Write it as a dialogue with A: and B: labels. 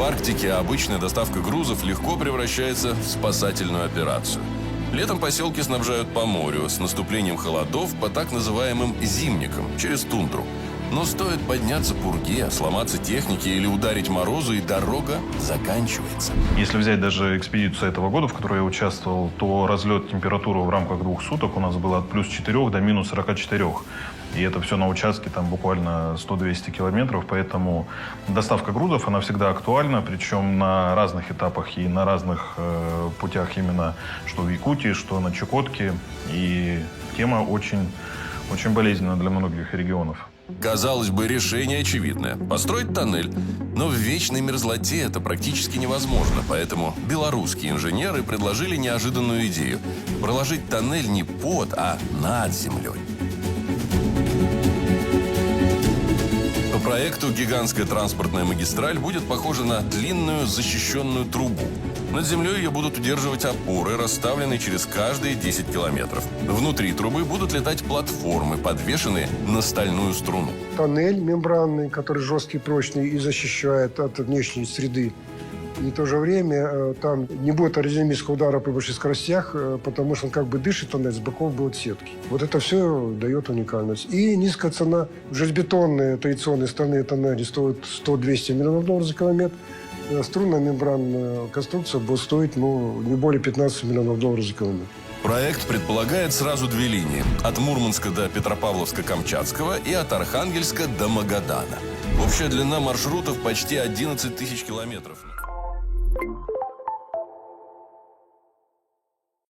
A: В Арктике обычная доставка грузов легко превращается в спасательную операцию. Летом поселки снабжают по морю, с наступлением холодов по так называемым зимникам, через тундру. Но стоит подняться пурге, сломаться технике или ударить морозу, и дорога заканчивается.
B: Если взять даже экспедицию этого года, в которой я участвовал, то разлет температуры в рамках 2 суток у нас было от плюс 4 до минус 44. И это все на участке там буквально 100-200 километров. Поэтому доставка грузов, она всегда актуальна, причем на разных этапах и на разных путях именно, что в Якутии, что на Чукотке. И тема очень, очень болезненна для многих регионов.
A: Казалось бы, решение очевидное – построить тоннель. Но в вечной мерзлоте это практически невозможно, поэтому белорусские инженеры предложили неожиданную идею – проложить тоннель не под, а над землей. По проекту гигантская транспортная магистраль будет похожа на длинную защищенную трубу. Над землей ее будут удерживать опоры, расставленные через каждые 10 километров. Внутри трубы будут летать платформы, подвешенные на стальную струну.
C: Тоннель мембранный, который жесткий, прочный и защищает от внешней среды. И в то же время там не будет аэродинамического удара при больших скоростях, потому что он как бы дышит, тоннель, с боков будут сетки. Вот это все дает уникальность. И низкая цена. Железобетонные традиционные стальные тоннели стоят 100-200 миллионов долларов за километр. Струнная мембранная конструкция будет стоить не более 15 миллионов долларов за километр.
A: Проект предполагает сразу 2 линии – от Мурманска до Петропавловска-Камчатского и от Архангельска до Магадана. Общая длина маршрутов почти 11 тысяч километров.